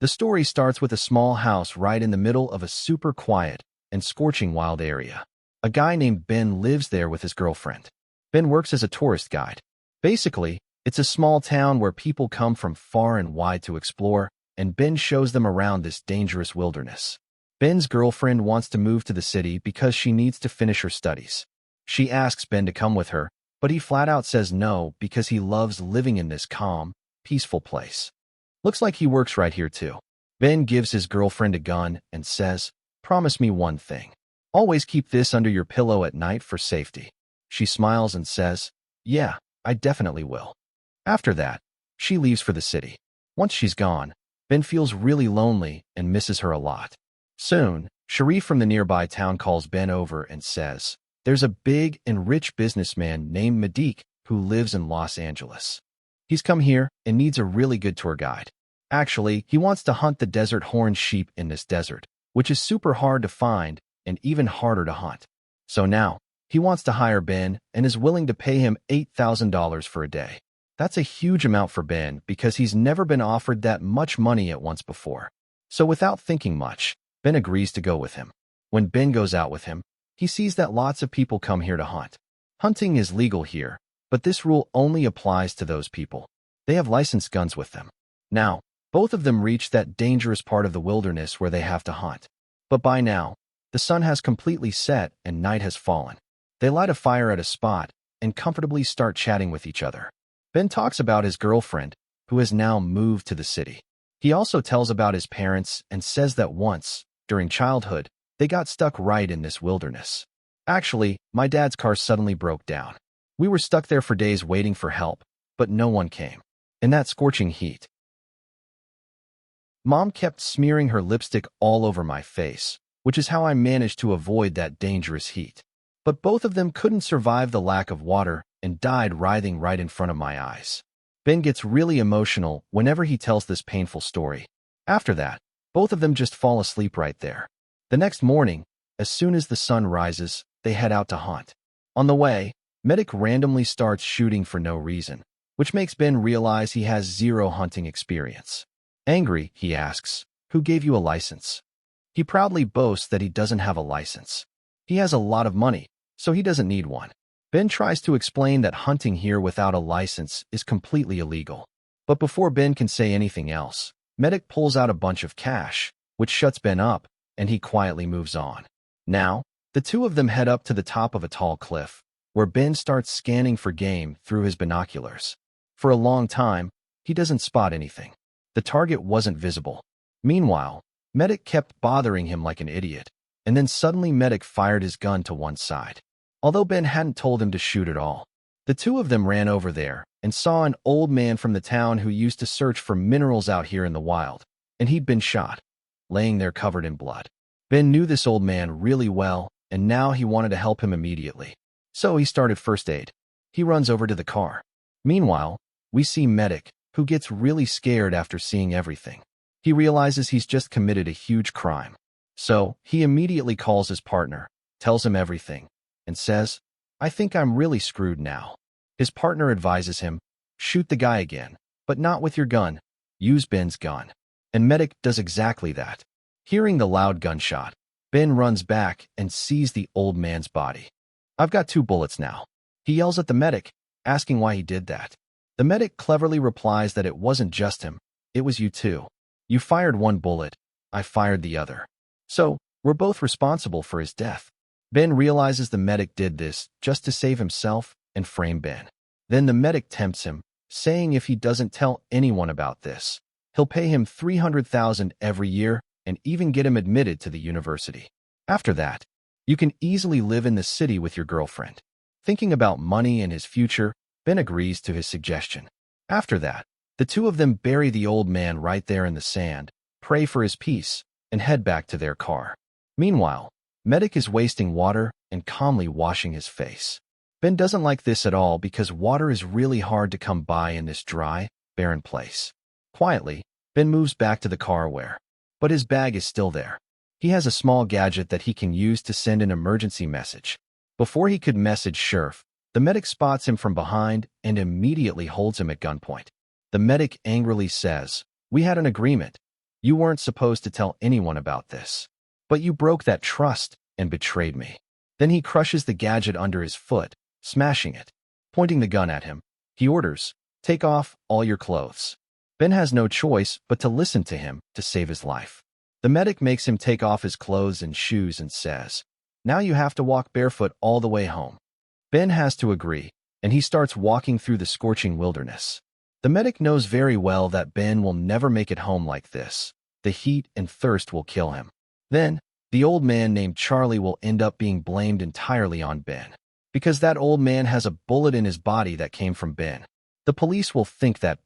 The story starts with a small house right in the middle of a super quiet and scorching wild area. A guy named Ben lives there with his girlfriend. Ben works as a tourist guide. Basically, it's a small town where people come from far and wide to explore, and Ben shows them around this dangerous wilderness. Ben's girlfriend wants to move to the city because she needs to finish her studies. She asks Ben to come with her, but he flat out says no because he loves living in this calm, peaceful place. Looks like he works right here too. Ben gives his girlfriend a gun and says, "Promise me one thing. Always keep this under your pillow at night for safety." She smiles and says, "Yeah, I definitely will." After that, she leaves for the city. Once she's gone, Ben feels really lonely and misses her a lot. Soon, Sharif from the nearby town calls Ben over and says, there's a big and rich businessman named Madiq who lives in Los Angeles. He's come here and needs a really good tour guide. Actually, he wants to hunt the desert horned sheep in this desert, which is super hard to find and even harder to hunt. So now, he wants to hire Ben and is willing to pay him $8,000 for a day. That's a huge amount for Ben because he's never been offered that much money at once before. So without thinking much, Ben agrees to go with him. When Ben goes out with him, he sees that lots of people come here to hunt. Hunting is legal here, but this rule only applies to those people. They have licensed guns with them. Now, both of them reach that dangerous part of the wilderness where they have to hunt. But by now, the sun has completely set and night has fallen. They light a fire at a spot and comfortably start chatting with each other. Ben talks about his girlfriend, who has now moved to the city. He also tells about his parents and says that once, during childhood, they got stuck right in this wilderness. Actually, my dad's car suddenly broke down. We were stuck there for days waiting for help, but no one came. In that scorching heat, Mom kept smearing her lipstick all over my face, which is how I managed to avoid that dangerous heat. But both of them couldn't survive the lack of water and died writhing right in front of my eyes. Ben gets really emotional whenever he tells this painful story. After that, both of them just fall asleep right there. The next morning, as soon as the sun rises, they head out to hunt. On the way, Medic randomly starts shooting for no reason, which makes Ben realize he has zero hunting experience. Angry, he asks, "Who gave you a license?" He proudly boasts that he doesn't have a license. He has a lot of money, so he doesn't need one. Ben tries to explain that hunting here without a license is completely illegal. But before Ben can say anything else, Medic pulls out a bunch of cash, which shuts Ben up, and he quietly moves on. Now, the two of them head up to the top of a tall cliff, where Ben starts scanning for game through his binoculars. For a long time, he doesn't spot anything. The target wasn't visible. Meanwhile, Medic kept bothering him like an idiot, and then suddenly Medic fired his gun to one side. Although Ben hadn't told him to shoot at all, the two of them ran over there and saw an old man from the town who used to search for minerals out here in the wild, and he'd been shot, laying there covered in blood. Ben knew this old man really well, and now he wanted to help him immediately. So he started first aid. He runs over to the car. Meanwhile, we see Medic, who gets really scared after seeing everything. He realizes he's just committed a huge crime. So he immediately calls his partner, tells him everything, and says, "I think I'm really screwed now." His partner advises him, "Shoot the guy again, but not with your gun. Use Ben's gun." And Medic does exactly that. Hearing the loud gunshot, Ben runs back and sees the old man's body. "I've got 2 bullets now." He yells at the medic, asking why he did that. The medic cleverly replies that it wasn't just him, it was you too. You fired 1 bullet, I fired the other. So, we're both responsible for his death. Ben realizes the medic did this just to save himself and frame Ben. Then the medic tempts him, saying if he doesn't tell anyone about this, he'll pay him $300,000 every year and even get him admitted to the university. After that, you can easily live in the city with your girlfriend. Thinking about money and his future, Ben agrees to his suggestion. After that, the two of them bury the old man right there in the sand, pray for his peace, and head back to their car. Meanwhile, Medic is wasting water and calmly washing his face. Ben doesn't like this at all because water is really hard to come by in this dry, barren place. Quietly, Ben moves back to the car but his bag is still there. He has a small gadget that he can use to send an emergency message. Before he could message Sherf, the medic spots him from behind and immediately holds him at gunpoint. The medic angrily says, "We had an agreement. You weren't supposed to tell anyone about this. But you broke that trust and betrayed me. Then he crushes the gadget under his foot, smashing it. Pointing the gun at him, he orders, "Take off all your clothes." Ben has no choice but to listen to him to save his life. The medic makes him take off his clothes and shoes and says, "Now you have to walk barefoot all the way home." Ben has to agree, and he starts walking through the scorching wilderness. The medic knows very well that Ben will never make it home like this. The heat and thirst will kill him. Then, the old man named Charlie will end up being blamed entirely on Ben. Because that old man has a bullet in his body that came from Ben. The police will think that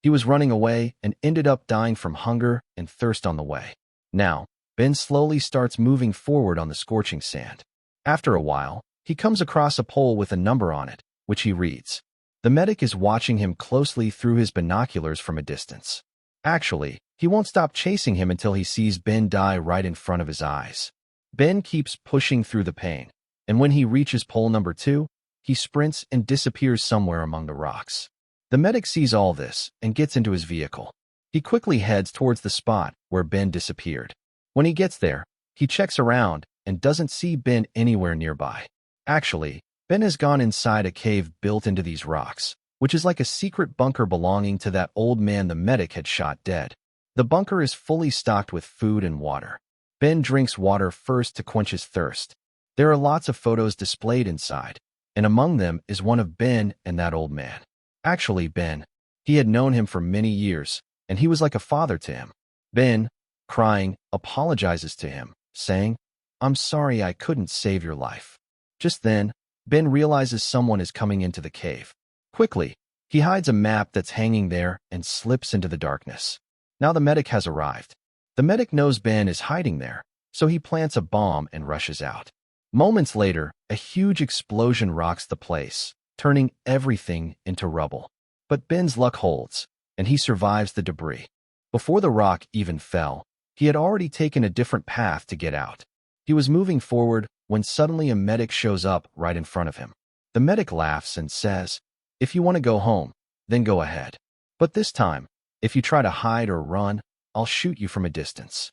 he was running away and ended up dying from hunger and thirst on the way. Now, Ben slowly starts moving forward on the scorching sand. After a while, he comes across a pole with a number on it, which he reads. The medic is watching him closely through his binoculars from a distance. Actually, he won't stop chasing him until he sees Ben die right in front of his eyes. Ben keeps pushing through the pain, and when he reaches pole number 2, he sprints and disappears somewhere among the rocks. The medic sees all this and gets into his vehicle. He quickly heads towards the spot where Ben disappeared. When he gets there, he checks around and doesn't see Ben anywhere nearby. Actually, Ben has gone inside a cave built into these rocks, which is like a secret bunker belonging to that old man the medic had shot dead. The bunker is fully stocked with food and water. Ben drinks water first to quench his thirst. There are lots of photos displayed inside, and among them is one of Ben and that old man. Actually, Ben, he had known him for many years, and he was like a father to him. Ben, crying, apologizes to him, saying, "I'm sorry I couldn't save your life." Just then, Ben realizes someone is coming into the cave. Quickly, he hides a map that's hanging there and slips into the darkness. Now the medic has arrived. The medic knows Ben is hiding there, so he plants a bomb and rushes out. Moments later, a huge explosion rocks the place, turning everything into rubble. But Ben's luck holds, and he survives the debris. Before the rock even fell, he had already taken a different path to get out. He was moving forward when suddenly a medic shows up right in front of him. The medic laughs and says, "If you want to go home, then go ahead. But this time, if you try to hide or run, I'll shoot you from a distance."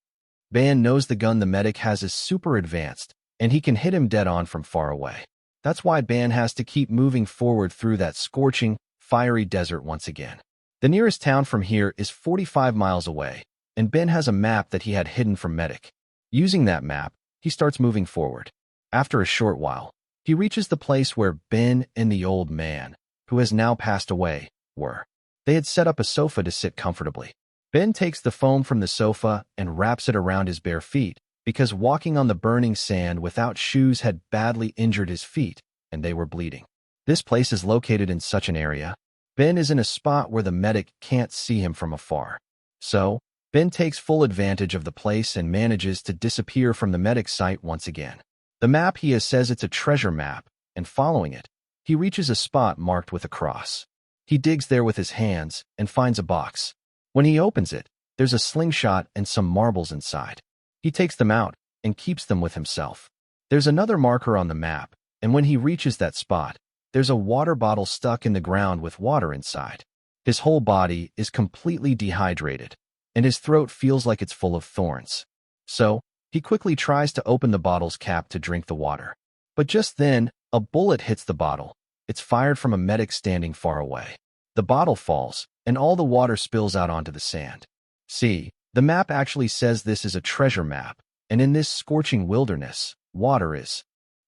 Ben knows the gun the medic has is super advanced, and he can hit him dead on from far away. That's why Ben has to keep moving forward through that scorching, fiery desert once again. The nearest town from here is 45 miles away, and Ben has a map that he had hidden from medic. Using that map, he starts moving forward. After a short while, he reaches the place where Ben and the old man, who has now passed away, were. They had set up a sofa to sit comfortably. Ben takes the foam from the sofa and wraps it around his bare feet, because walking on the burning sand without shoes had badly injured his feet, and they were bleeding. This place is located in such an area. Ben is in a spot where the medic can't see him from afar. So, Ben takes full advantage of the place and manages to disappear from the medic's sight once again. The map he has says it's a treasure map, and following it, he reaches a spot marked with a cross. He digs there with his hands and finds a box. When he opens it, there's a slingshot and some marbles inside. He takes them out and keeps them with himself. There's another marker on the map, and when he reaches that spot, there's a water bottle stuck in the ground with water inside. His whole body is completely dehydrated, and his throat feels like it's full of thorns. So, he quickly tries to open the bottle's cap to drink the water. But just then, a bullet hits the bottle. It's fired from a medic standing far away. The bottle falls, and all the water spills out onto the sand. See, the map actually says this is a treasure map, and in this scorching wilderness, water is.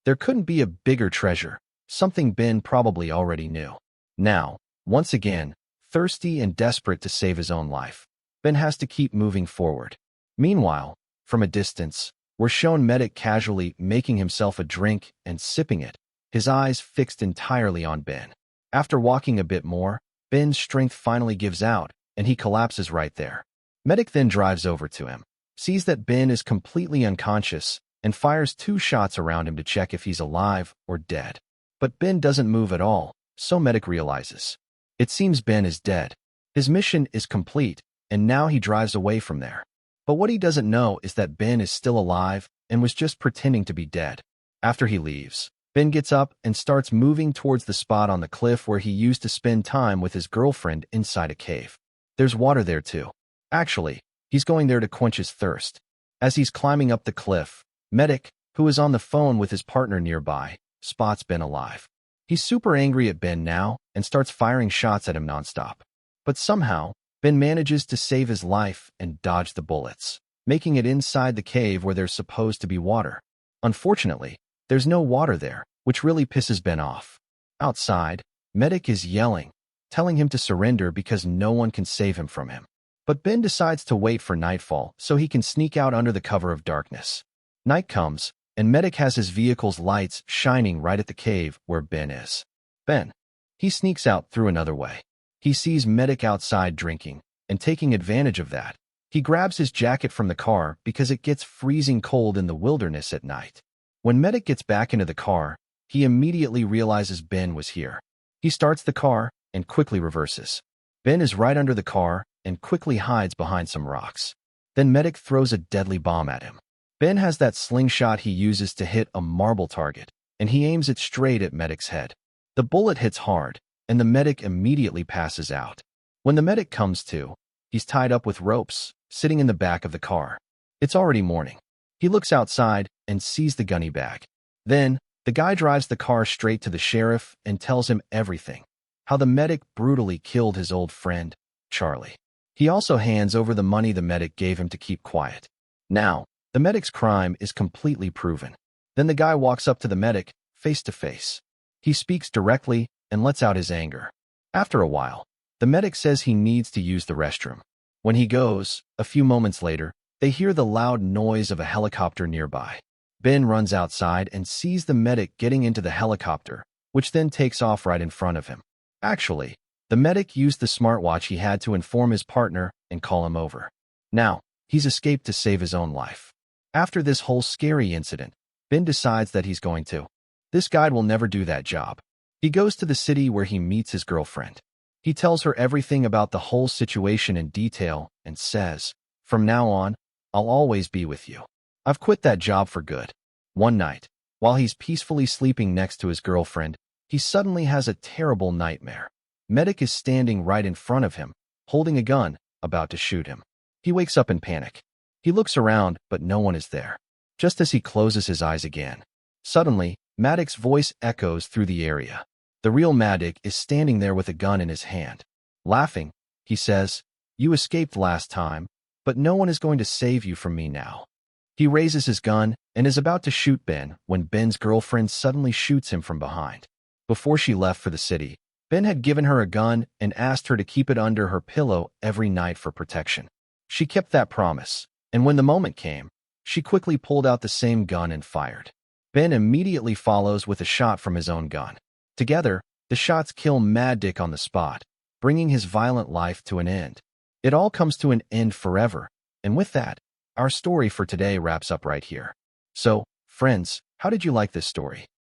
There couldn't be a bigger treasure, something Ben probably already knew. Now, once again, thirsty and desperate to save his own life, Ben has to keep moving forward. Meanwhile, from a distance, we're shown medic casually making himself a drink and sipping it, his eyes fixed entirely on Ben. After walking a bit more, Ben's strength finally gives out, and he collapses right there. Medic then drives over to him, sees that Ben is completely unconscious, and fires 2 shots around him to check if he's alive or dead. But Ben doesn't move at all, so Medic realizes. It seems Ben is dead. His mission is complete, and now he drives away from there. But what he doesn't know is that Ben is still alive and was just pretending to be dead. After he leaves, Ben gets up and starts moving towards the spot on the cliff where he used to spend time with his girlfriend inside a cave. There's water there too. Actually, He's going there to quench his thirst. As he's climbing up the cliff, Medic, who is on the phone with his partner nearby, spots Ben alive. He's super angry at Ben now and starts firing shots at him nonstop. But somehow, Ben manages to save his life and dodge the bullets, making it inside the cave where there's supposed to be water. Unfortunately, there's no water there, which really pisses Ben off. Outside, Medic is yelling, telling him to surrender because no one can save him from him. But Ben decides to wait for nightfall so he can sneak out under the cover of darkness. Night comes, and Medic has his vehicle's lights shining right at the cave where Ben is. Ben. He sneaks out through another way. He sees Medic outside drinking, and taking advantage of that, he grabs his jacket from the car because it gets freezing cold in the wilderness at night. When Medic gets back into the car, he immediately realizes Ben was here. He starts the car and quickly reverses. Ben is right under the car and quickly hides behind some rocks. Then Medic throws a deadly bomb at him. Ben has that slingshot he uses to hit a marble target, and he aims it straight at Medic's head. The bullet hits hard, and the Medic immediately passes out. When the Medic comes to, he's tied up with ropes, sitting in the back of the car. It's already morning. He looks outside and sees the gunny bag. Then, the guy drives the car straight to the sheriff and tells him everything. How the Medic brutally killed his old friend, Charlie. He also hands over the money the Medic gave him to keep quiet. Now, the Medic's crime is completely proven. Then the guy walks up to the Medic, face to face. He speaks directly and lets out his anger. After a while, the Medic says he needs to use the restroom. When he goes, a few moments later, they hear the loud noise of a helicopter nearby. Ben runs outside and sees the Medic getting into the helicopter, which then takes off right in front of him. Actually, the Medic used the smartwatch he had to inform his partner and call him over. Now, he's escaped to save his own life. After this whole scary incident, Ben decides that he's going to. This guy will never do that job. He goes to the city where he meets his girlfriend. He tells her everything about the whole situation in detail and says, "From now on, I'll always be with you. I've quit that job for good." One night, while he's peacefully sleeping next to his girlfriend, he suddenly has a terrible nightmare. Medic is standing right in front of him, holding a gun, about to shoot him. He wakes up in panic. He looks around, but no one is there. Just as he closes his eyes again, suddenly, Medic's voice echoes through the area. The real Medic is standing there with a gun in his hand. Laughing, he says, "You escaped last time, but no one is going to save you from me now." He raises his gun and is about to shoot Ben when Ben's girlfriend suddenly shoots him from behind. Before she left for the city, Ben had given her a gun and asked her to keep it under her pillow every night for protection. She kept that promise, and when the moment came, she quickly pulled out the same gun and fired. Ben immediately follows with a shot from his own gun. Together, the shots kill Mad Dick on the spot, bringing his violent life to an end. It all comes to an end forever, and with that, our story for today wraps up right here. So, friends, how did you like this story?